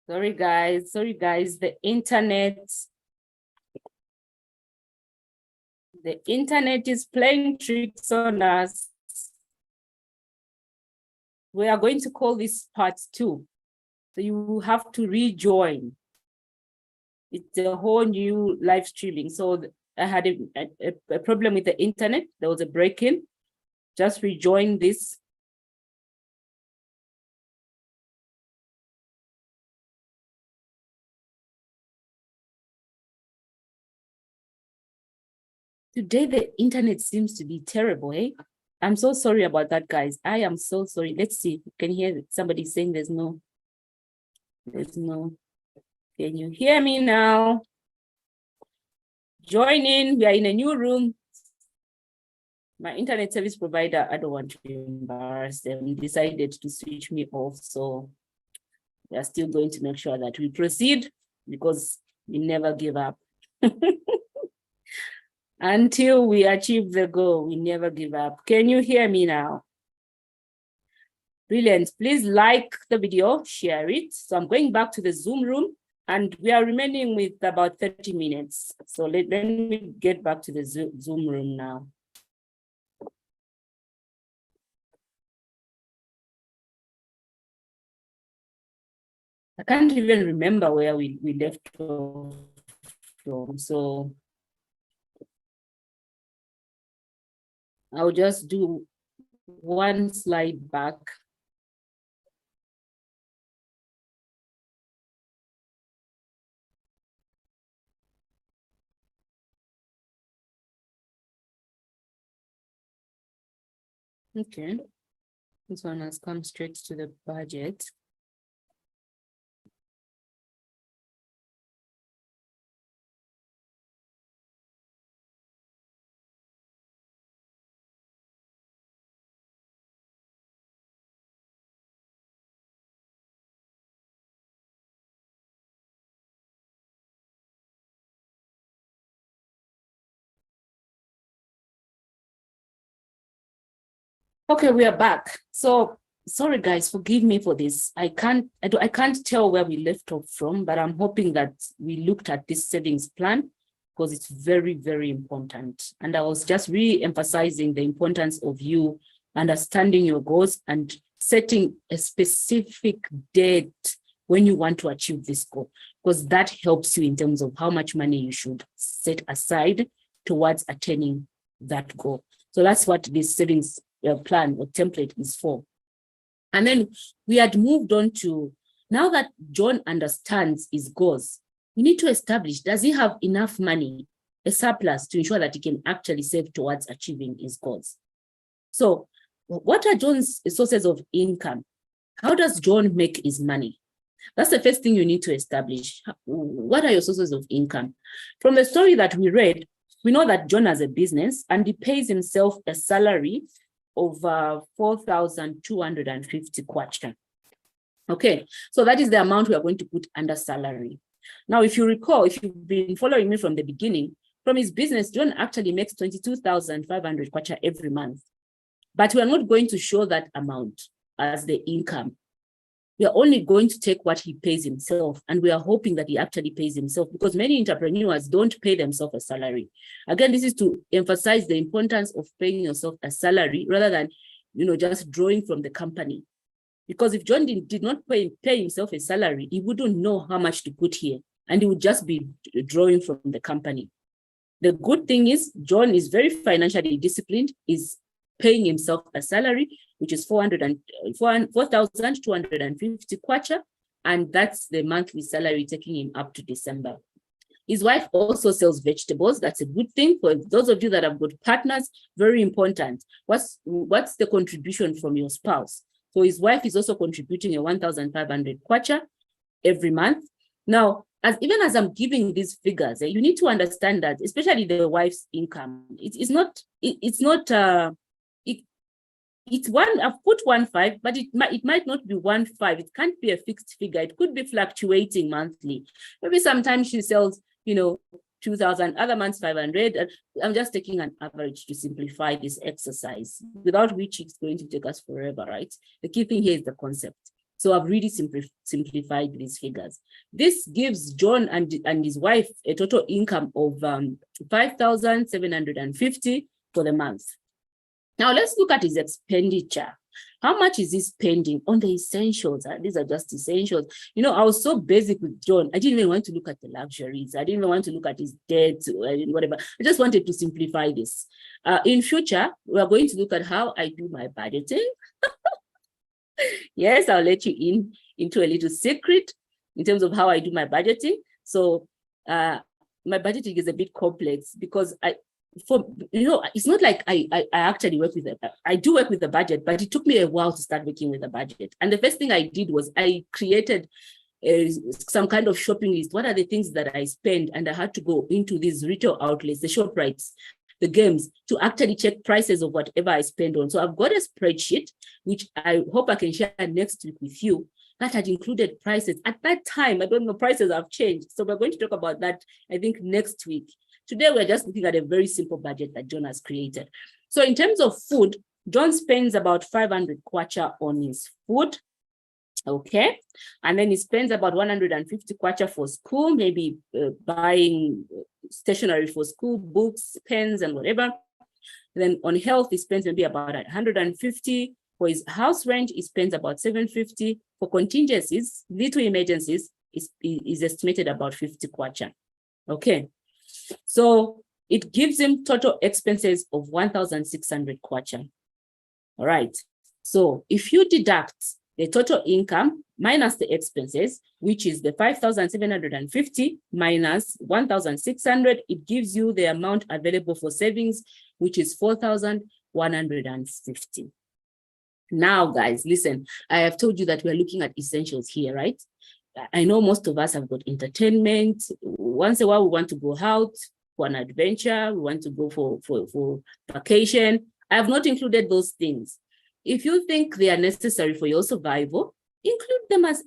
Sorry, guys. The internet is playing tricks on us. We are going to call this part 2. So you have to rejoin. It's a whole new live streaming. So I had a problem with the internet. There was a break-in. Just rejoin this. Today, the internet seems to be terrible, eh? I'm so sorry about that, guys. I am so sorry. Let's see. You can hear somebody saying there's no. Can you hear me now? Join in. We are in a new room. My internet service provider, I don't want to embarrass them, decided to switch me off. So we are still going to make sure that we proceed because we never give up. Until we achieve the goal, we never give up. Can you hear me now? Brilliant. Please like the video, share it. So I'm going back to the Zoom room and we are remaining with about 30 minutes. So let me get back to the Zoom room now. I can't even remember where we left off from. So I'll just do one slide back. Okay, this one has come straight to the budget. Okay, we are back. So sorry guys, forgive me for this. I can't tell where we left off from, but I'm hoping that we looked at this savings plan because it's very, very important. And I was just re-emphasizing the importance of you understanding your goals and setting a specific date when you want to achieve this goal, because that helps you in terms of how much money you should set aside towards attaining that goal. So that's what this savings plan or template is for. And then we had moved on to, now that John understands his goals, we need to establish, does he have enough money, a surplus, to ensure that he can actually save towards achieving his goals? So what are John's sources of income? How does John make his money? That's the first thing you need to establish. What are your sources of income? From the story that we read, we know that John has a business and he pays himself a salary of 4,250 kwacha. Okay, so that is the amount we are going to put under salary. Now, if you recall, if you've been following me from the beginning, from his business, John actually makes 22,500 kwacha every month. But we are not going to show that amount as the income. We are only going to take what he pays himself, and we are hoping that he actually pays himself, because many entrepreneurs don't pay themselves a salary. Again, this is to emphasize the importance of paying yourself a salary rather than, just drawing from the company. Because if John did not pay himself a salary, he wouldn't know how much to put here, and he would just be drawing from the company. The good thing is John is very financially disciplined, is paying himself a salary, which is 4,250 kwacha, and that's the monthly salary taking him up to December. His wife also sells vegetables. That's a good thing for those of you that have got partners. Very important. What's the contribution from your spouse? So his wife is also contributing a 1,500 kwacha every month. Now, even as I'm giving these figures, you need to understand that, especially the wife's income, it's one. I've put 1.5, but it might not be 1.5. It can't be a fixed figure. It could be fluctuating monthly. Maybe sometimes she sells, 2,000, other months 500. I'm just taking an average to simplify this exercise, without which it's going to take us forever, right? The key thing here is the concept. So I've really simplified these figures. This gives John and his wife a total income of 5,750 for the month. Now let's look at his expenditure. How much is he spending on the essentials? These are just essentials. You know, I was so basic with John. I didn't even want to look at the luxuries. I didn't even want to look at his debt or whatever. I just wanted to simplify this. In future, we are going to look at how I do my budgeting. Yes, I'll let you into a little secret in terms of how I do my budgeting. So my budgeting is a bit complex because it's not like I actually work with it. I do work with the budget, but it took me a while to start working with the budget. And the first thing I did was I created some kind of shopping list. What are the things that I spend? And I had to go into these retail outlets, the ShopRites, the games, to actually check prices of whatever I spend on. So I've got a spreadsheet, which I hope I can share next week with you, that had included prices. At that time, I don't know, prices have changed. So we're going to talk about that, I think, next week. Today, we're just looking at a very simple budget that John has created. So in terms of food, John spends about 500 kwacha on his food. Okay. And then he spends about 150 kwacha for school, maybe buying stationery for school, books, pens, and whatever. Then on health, he spends maybe about 150. For his house rent, he spends about 750. For contingencies, little emergencies, is estimated about 50 kwacha. Okay. So it gives him total expenses of 1,600 kwacha. All right. So if you deduct the total income minus the expenses, which is the 5,750 minus 1,600, it gives you the amount available for savings, which is 4,150. Now, guys, listen, I have told you that we're looking at essentials here, right? I know most of us have got entertainment. Once in a while, we want to go out for an adventure. We want to go for vacation. I have not included those things. If you think they are necessary for your survival, include them as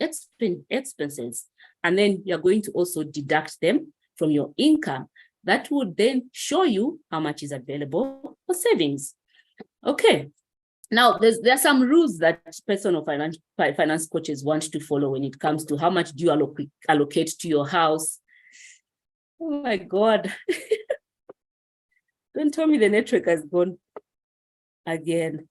expenses. And then you're going to also deduct them from your income. That would then show you how much is available for savings. Okay. Now, there are some rules that personal finance coaches want to follow when it comes to how much do you allocate to your house. Oh my God. Don't tell me the network has gone again.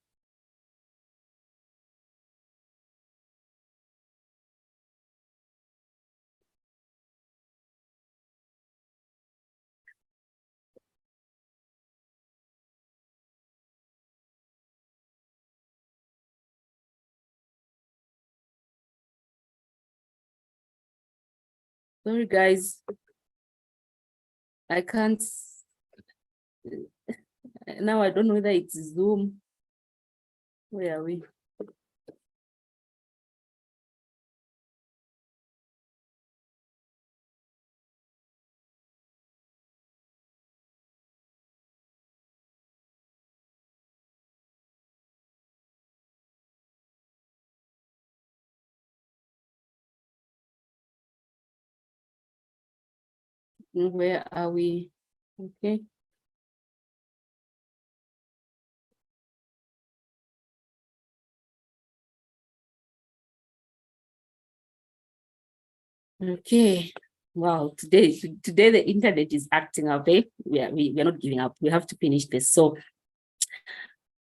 Sorry, guys. I can't. Now I don't know whether it's Zoom. Where are we? Where are we? Okay. Okay. Wow. Today the internet is acting up. Eh? We're not giving up. We have to finish this. So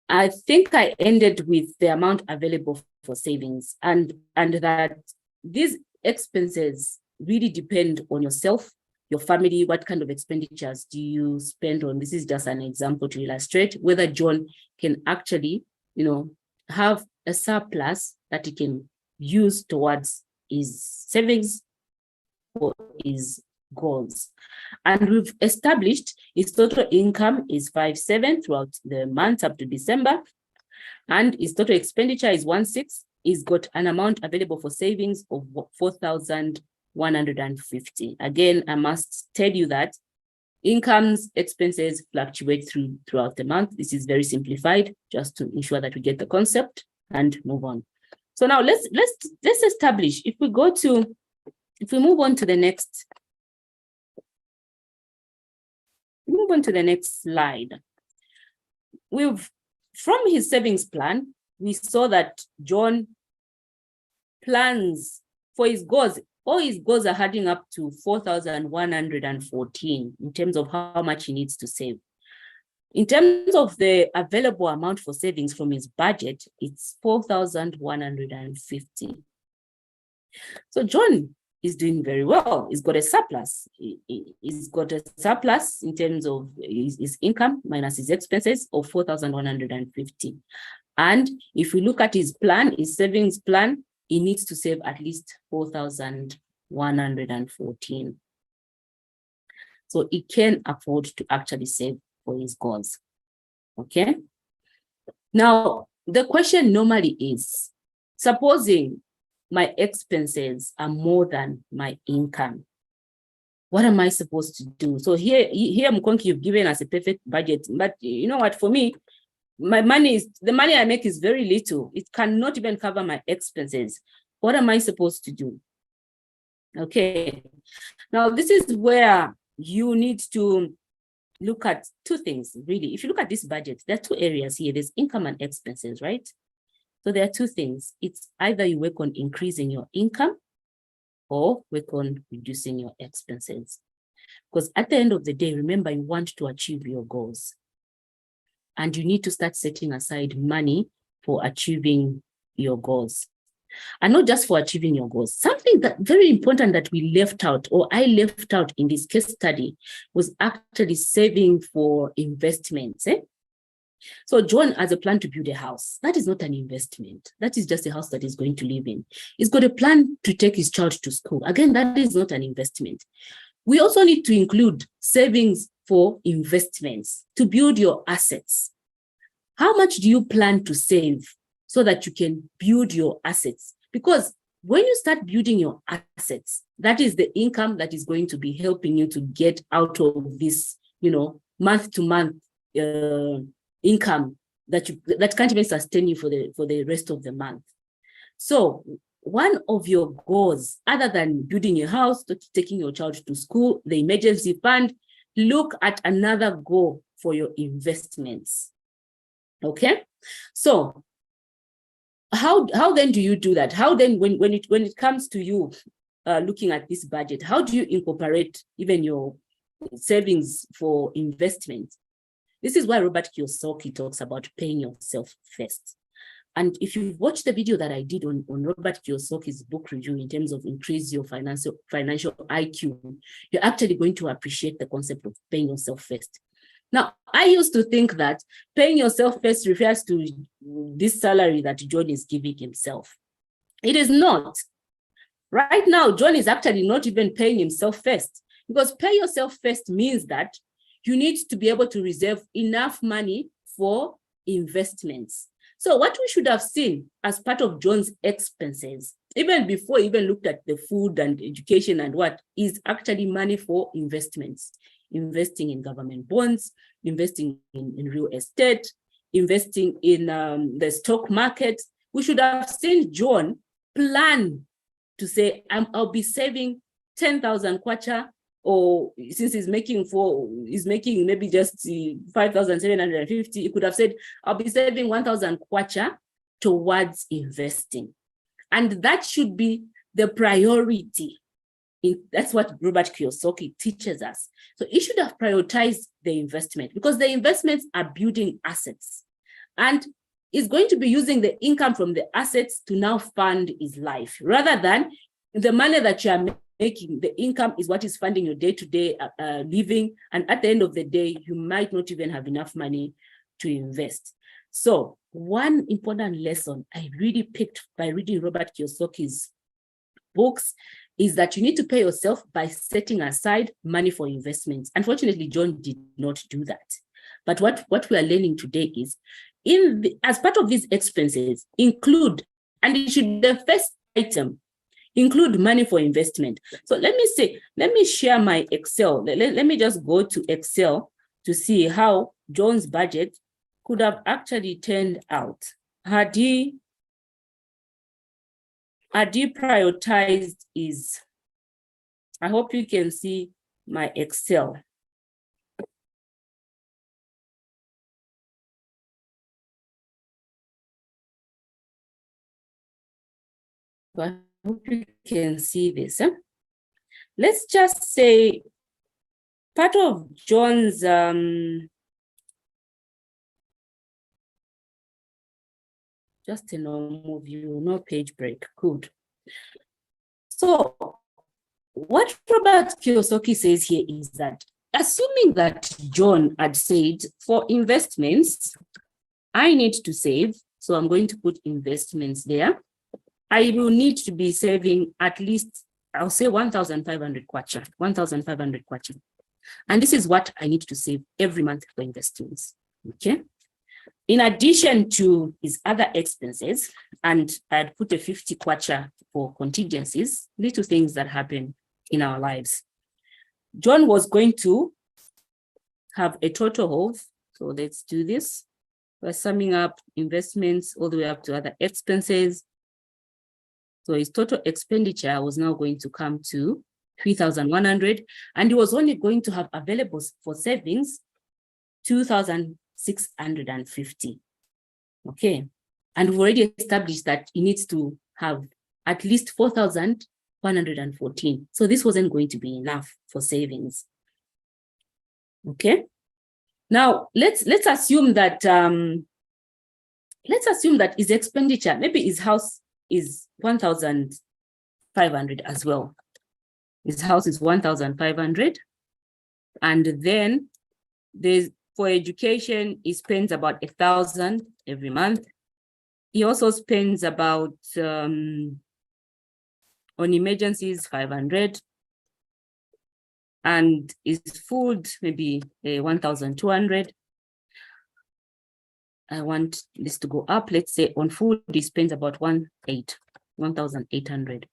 I think I ended with the amount available for savings, and that these expenses really depend on yourself, your family. What kind of expenditures do you spend on? This is just an example to illustrate whether John can actually, have a surplus that he can use towards his savings for his goals. And we've established his total income is 5,700 throughout the month up to December, and his total expenditure is 1,600. He's got an amount available for savings of 4,150. Again, I must tell you that incomes, expenses fluctuate throughout the month. This is very simplified, just to ensure that we get the concept and move on. So now let's establish. If we move on to the next slide. From his savings plan, we saw that John plans for his goals. All his goals are adding up to 4,114 in terms of how much he needs to save. In terms of the available amount for savings from his budget, it's 4,150. So John is doing very well. He's got a surplus. He's got a surplus in terms of his income minus his expenses of 4,150. And if we look at his plan, his savings plan, he needs to save at least 4,114. So he can afford to actually save for his goals. Okay. Now, the question normally is, supposing my expenses are more than my income, what am I supposed to do? So here Mkonki, you've given us a perfect budget, but you know what, for me, the money I make is very little. It cannot even cover my expenses. What am I supposed to do? Okay, now this is where you need to look at two things, really. If you look at this budget, there are two areas here. There's income and expenses, right? So there are two things. It's either you work on increasing your income or work on reducing your expenses. Because at the end of the day, remember, you want to achieve your goals. And you need to start setting aside money for achieving your goals. And not just for achieving your goals. Something that very important that we left out, or I left out in this case study, was actually saving for investments. So John has a plan to build a house. That is not an investment. That is just a house that he's going to live in. He's got a plan to take his child to school. Again, that is not an investment. We also need to include savings for investments to build your assets. How much do you plan to save so that you can build your assets? Because when you start building your assets, that is the income that is going to be helping you to get out of this, month to month income that can't even sustain you for the rest of the month. So one of your goals, other than building a house, taking your child to school, the emergency fund, look at another goal for your investments. Okay, so how then do you do that? How then, when it comes to you looking at this budget, how do you incorporate even your savings for investment? This is why Robert Kiyosaki talks about paying yourself first. And if you've watched the video that I did on Robert Kiyosaki's book review in terms of increase your financial IQ, you're actually going to appreciate the concept of paying yourself first. Now, I used to think that paying yourself first refers to this salary that John is giving himself. It is not. Right now, John is actually not even paying himself first, because pay yourself first means that you need to be able to reserve enough money for investments. So what we should have seen as part of John's expenses, even before he even looked at the food and education and what, is actually money for investments. Investing in government bonds, investing in real estate, investing in the stock market. We should have seen John plan to say, I'll be saving 10,000 kwacha, or since he's making maybe just 5,750, he could have said, I'll be saving 1,000 kwacha towards investing. And that should be the priority. That's what Robert Kiyosaki teaches us. So he should have prioritized the investment, because the investments are building assets. And is going to be using the income from the assets to now fund his life, rather than the money that you are making. The income is what is funding your day-to-day living. And at the end of the day, you might not even have enough money to invest. So one important lesson I really picked by reading Robert Kiyosaki's books is that you need to pay yourself by setting aside money for investments. Unfortunately, John did not do that. But what we are learning today is, as part of these expenses, include, and it should the first item, include money for investment. So let me share my Excel. Let me just go to Excel to see how John's budget could have actually turned out had he prioritized his. I hope you can see my Excel. I hope you can see this. Let's just say part of John's just a normal view, no page break. Good. So what Robert Kiyosaki says here is that, assuming that John had said, for investments, I need to save, so I'm going to put investments there. I will need to be saving at least, I'll say 1,500 kwacha, 1,500 kwacha. And this is what I need to save every month for investments, okay? In addition to his other expenses, and I'd put a 50 kwacha for contingencies, little things that happen in our lives. John was going to have a total of, so let's do this. We're summing up investments all the way up to other expenses. So his total expenditure was now going to come to 3,100, and he was only going to have available for savings 2,650. Okay. And we've already established that he needs to have at least 4,114. So this wasn't going to be enough for savings. Okay. Now let's assume that his expenditure, maybe his house is 1,500 as well. His house is 1,500, and then there's, for education, he spends about 1,000 every month. He also spends about on emergencies 500, and his food maybe 1,200. I want this to go up. Let's say on food he spends about 1,800.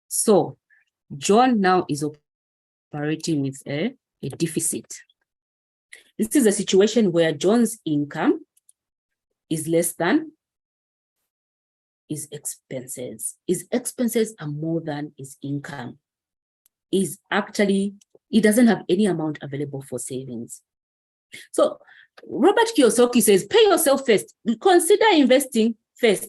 So John now is operating with a deficit. This is a situation where John's income is less than his expenses. His expenses are more than his income. He doesn't have any amount available for savings. So Robert Kiyosaki says, pay yourself first. Consider investing first.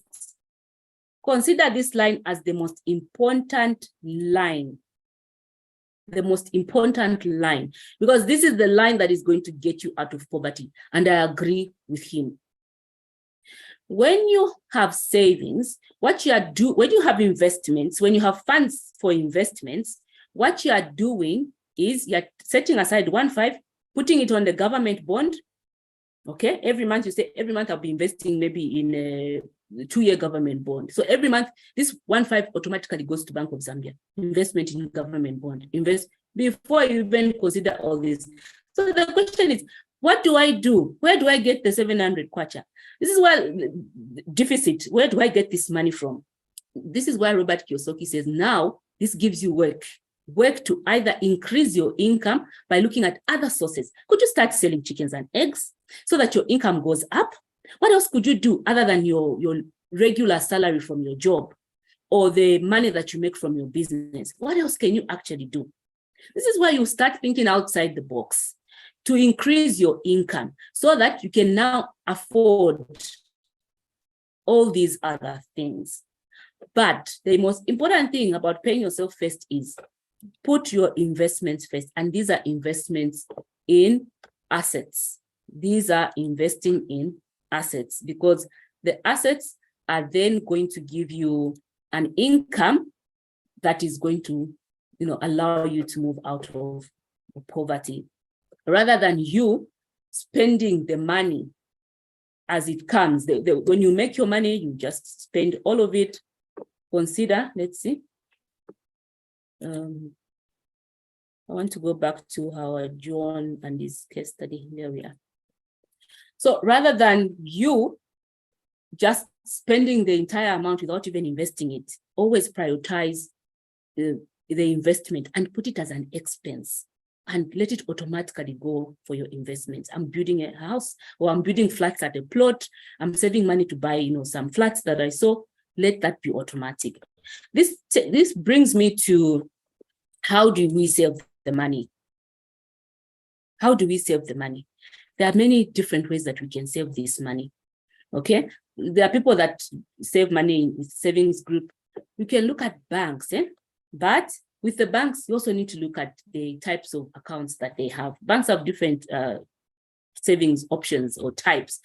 Consider this line as the most important line. The most important line, because this is the line that is going to get you out of poverty. And I agree with him. When you have savings, when you have investments, when you have funds for investments, what you are doing is you're setting aside 1,500, putting it on the government bond. Okay, every month you say, every month I'll be investing maybe in a 2-year government bond. So every month, this 1,500 automatically goes to Bank of Zambia. Investment in government bond. Invest before you even consider all this. So the question is, what do I do? Where do I get the 700 kwacha? This is why deficit. Where do I get this money from? This is why Robert Kiyosaki says, now this gives you work to either increase your income by looking at other sources. Could you start selling chickens and eggs so that your income goes up? What else could you do other than your regular salary from your job or the money that you make from your business? What else can you actually do? This is why you start thinking outside the box to increase your income so that you can now afford all these other things. But the most important thing about paying yourself first is put your investments first. And these are investments in assets. These are investing in assets, because the assets are then going to give you an income that is going to, allow you to move out of poverty, rather than you spending the money as it comes. When you make your money, you just spend all of it. Consider, let's see. I want to go back to Howard John and his case study. There we are. So rather than you just spending the entire amount without even investing it, always prioritize the investment and put it as an expense and let it automatically go for your investments. I'm building a house, or I'm building flats at a plot. I'm saving money to buy, some flats that I saw. Let that be automatic. This brings me to, how do we save the money? How do we save the money? There are many different ways that we can save this money. Okay, there are people that save money in savings group. You can look at banks, but with the banks, you also need to look at the types of accounts that they have. Banks have different savings options or types.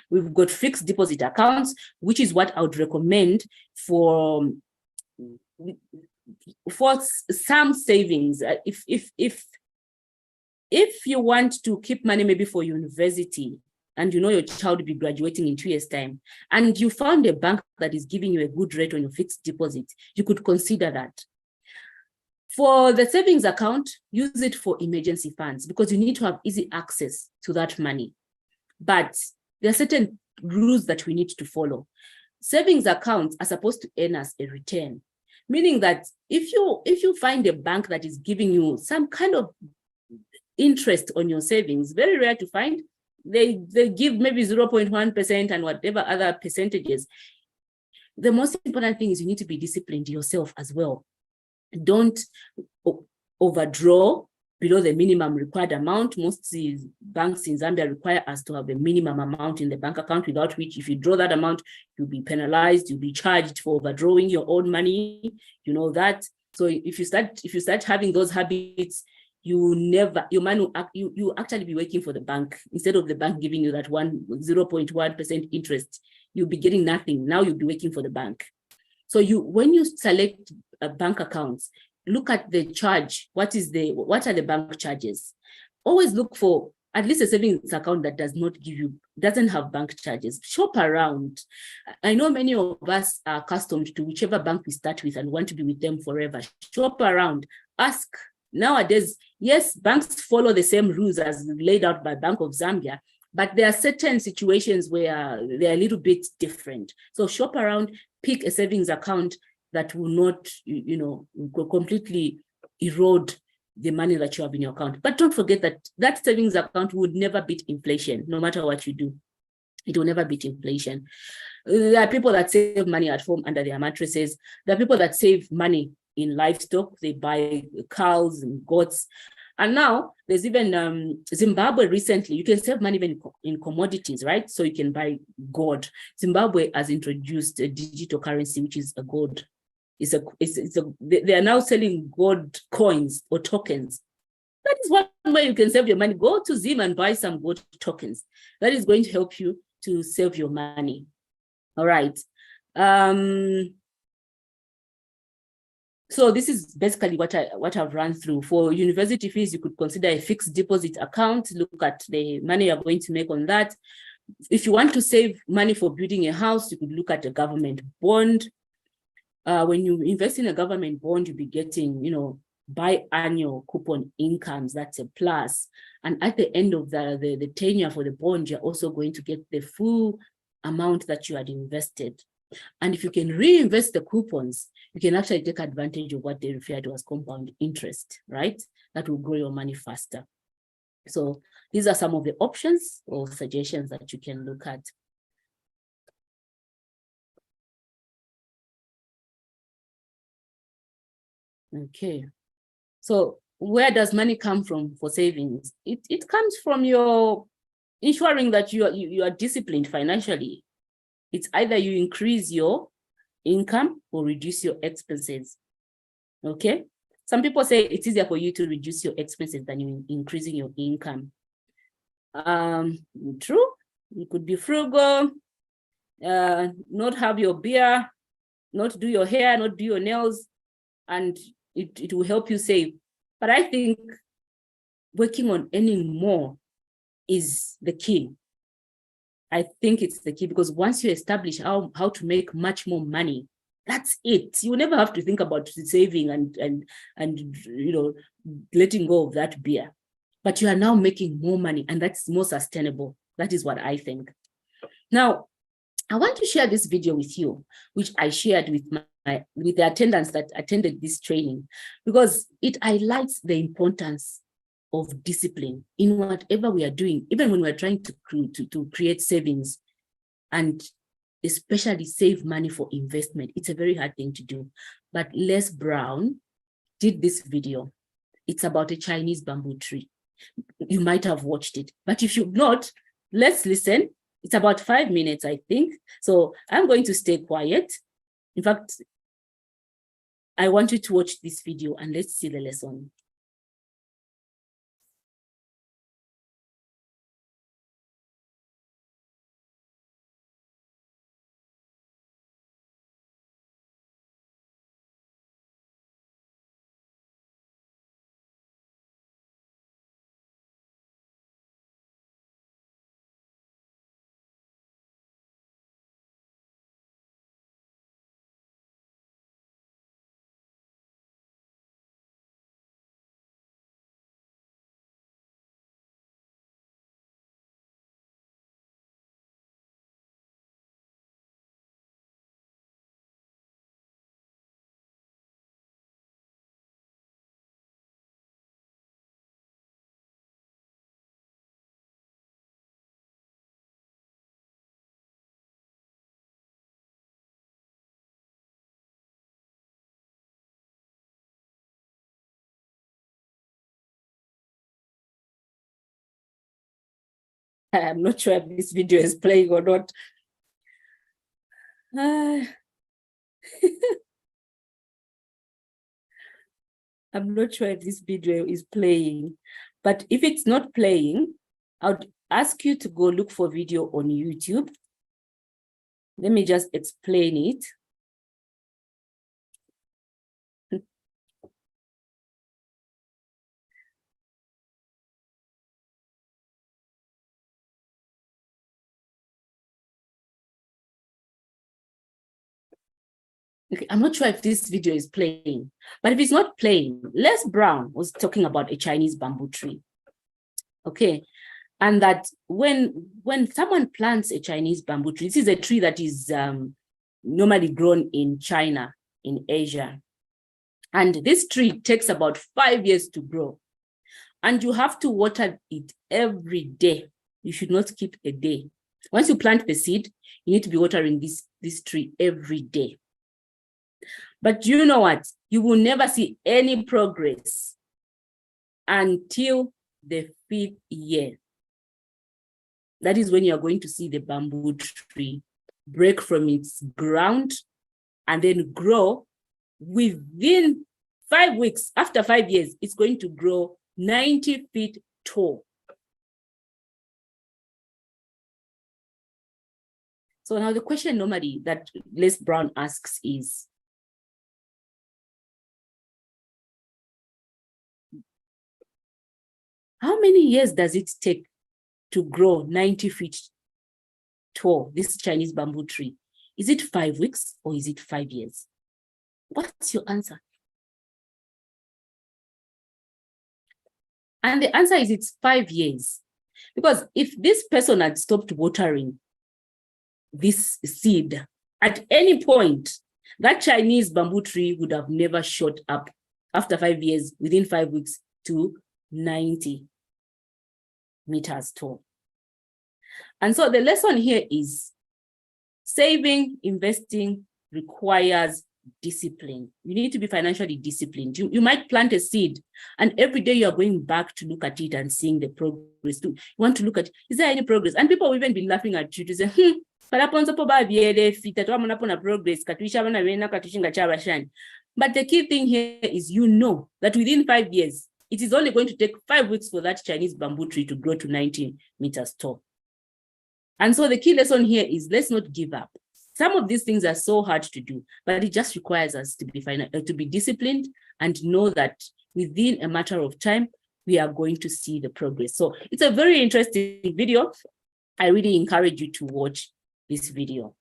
We've got fixed deposit accounts, which is what I would recommend for some savings. If you want to keep money maybe for university, and you know your child will be graduating in 2 years' time, and you found a bank that is giving you a good rate on your fixed deposit, you could consider that. For the savings account, use it for emergency funds because you need to have easy access to that money. But there are certain rules that we need to follow. Savings accounts are supposed to earn us a return, meaning that if you find a bank that is giving you some kind of interest on your savings, very rare to find, they give maybe 0.1% and whatever other percentages. The most important thing is you need to be disciplined yourself as well. Don't overdraw below the minimum required amount. Most banks in Zambia require us to have a minimum amount in the bank account, without which, if you draw that amount, you'll be penalized, you'll be charged for overdrawing your own money. You know that. So if you start having those habits, your money will you actually be working for the bank instead of the bank giving you that 0.1% interest. You'll be getting nothing. Now you'll be working for the bank. So when you select bank accounts, look at the charge. What are the bank charges? Always look for at least a savings account that doesn't have bank charges. Shop around. I know many of us are accustomed to whichever bank we start with and want to be with them forever. Shop around. Ask. Nowadays, yes, banks follow the same rules as laid out by Bank of Zambia, but there are certain situations where they're a little bit different. So shop around, pick a savings account that will not, completely erode the money that you have in your account. But don't forget that savings account would never beat inflation, no matter what you do. It will never beat inflation. There are people that save money at home under their mattresses. There are people that save money in livestock. They buy cows and goats. And now there's even Zimbabwe recently, you can save money even in commodities, right? So you can buy gold. Zimbabwe has introduced a digital currency, which is a gold. They are now selling gold coins or tokens. That is one way you can save your money. Go to Zim and buy some gold tokens. That is going to help you to save your money. All right. So this is basically what I've run through. For university fees, you could consider a fixed deposit account. Look at the money you're going to make on that. If you want to save money for building a house, you could look at a government bond. When you invest in a government bond, you'll be getting, biannual coupon incomes. That's a plus. And at the end of the tenure for the bond, you're also going to get the full amount that you had invested. And if you can reinvest the coupons, you can actually take advantage of what they refer to as compound interest, right? That will grow your money faster. So these are some of the options or suggestions that you can look at. Okay. So where does money come from for savings? It comes from your ensuring that you are disciplined financially. It's either you increase your income or reduce your expenses. Okay. Some people say it's easier for you to reduce your expenses than you increasing your income. True. You could be frugal, not have your beer, not do your hair, not do your nails, and it will help you save. But I think working on earning more is the key. I think it's the key, because once you establish how to make much more money, that's it. You never have to think about saving and letting go of that beer. But you are now making more money, and that's more sustainable. That is what I think. Now, I want to share this video with you, which I shared with the attendants that attended this training, because it highlights the importance of discipline in whatever we are doing, even when we're trying to create savings, and especially save money for investment. It's a very hard thing to do. But Les Brown did this video. It's about a Chinese bamboo tree. You might have watched it, but if you've not, let's listen. It's about 5 minutes, I think. So I'm going to stay quiet. In fact, I want you to watch this video and let's see the lesson. I'm not sure if this video is playing or not. I'm not sure if this video is playing, but if it's not playing, I would ask you to go look for video on YouTube. Let me just explain it. Okay, I'm not sure if this video is playing, but if it's not playing, Les Brown was talking about a Chinese bamboo tree. Okay, and that when someone plants a Chinese bamboo tree, this is a tree that is normally grown in China, in Asia. And this tree takes about 5 years to grow. And you have to water it every day. You should not skip a day. Once you plant the seed, you need to be watering this tree every day. But you know what? You will never see any progress until the 5th year. That is when you are going to see the bamboo tree break from its ground and then grow. Within 5 weeks, after 5 years, it's going to grow 90 feet tall. So now the question normally that Les Brown asks is, how many years does it take to grow 90 feet tall, this Chinese bamboo tree? Is it 5 weeks or is it 5 years? What's your answer? And the answer is it's 5 years. Because if this person had stopped watering this seed at any point, that Chinese bamboo tree would have never shot up after 5 years, within 5 weeks, to 90 meters tall. And so the lesson here is saving, investing requires discipline. You need to be financially disciplined. You might plant a seed and every day you are going back to look at it and seeing the progress. You want to look at, is there any progress? And people will even be laughing at you to say, but the key thing here is, you know that within 5 years, it is only going to take 5 weeks for that Chinese bamboo tree to grow to 90 meters tall. And so the key lesson here is, let's not give up. Some of these things are so hard to do, but it just requires us to be disciplined and know that within a matter of time, we are going to see the progress. So it's a very interesting video. I really encourage you to watch this video.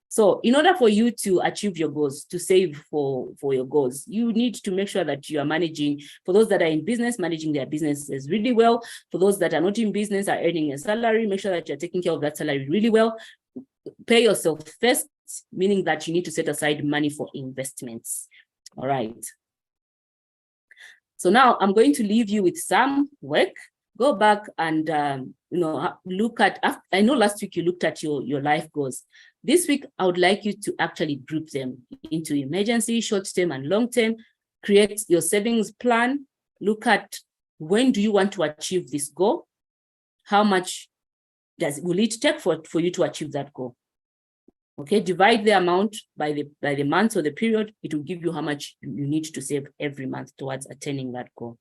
So in order for you to achieve your goals, to save for your goals, you need to make sure that you are managing, for those that are in business, managing their businesses really well. For those that are not in business, are earning a salary, make sure that you're taking care of that salary really well. Pay yourself first, meaning that you need to set aside money for investments. All right. So now I'm going to leave you with some work. Go back and look at, I know last week you looked at your life goals. This week, I would like you to actually group them into emergency, short-term and long-term. Create your savings plan. Look at, when do you want to achieve this goal? How much will it take for you to achieve that goal? Okay, divide the amount by the month or the period. It will give you how much you need to save every month towards attaining that goal.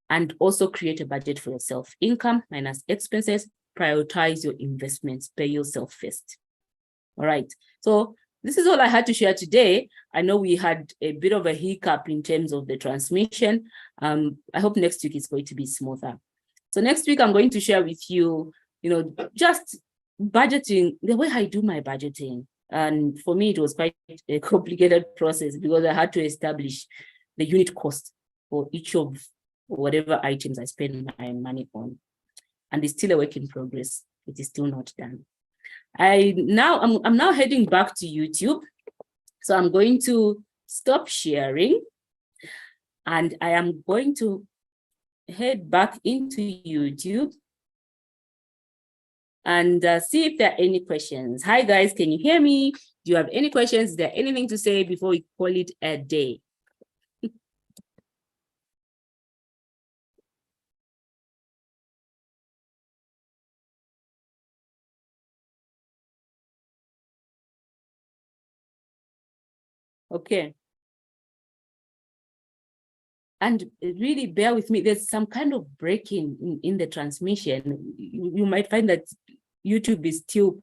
And also create a budget for yourself. Income minus expenses. Prioritize your investments. Pay yourself first. All right. So this is all I had to share today. I know we had a bit of a hiccup in terms of the transmission. I hope next week is going to be smoother. So next week, I'm going to share with you, just budgeting, the way I do my budgeting. And for me, it was quite a complicated process because I had to establish the unit cost for each of whatever items I spend my money on. And it's still a work in progress. It is still not done. I'm now heading back to YouTube. So I'm going to stop sharing and I am going to head back into YouTube and see if there are any questions. Hi guys, can you hear me? Do you have any questions? Is there anything to say before we call it a day? Okay. And really bear with me, there's some kind of breaking in the transmission. You might find that YouTube is still,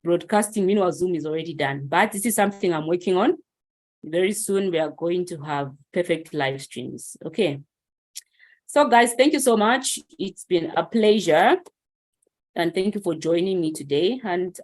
broadcasting, meanwhile Zoom is already done. But this is something I'm working on. Very soon we are going to have perfect live streams. Okay. So guys, thank you so much. It's been a pleasure. And thank you for joining me today. And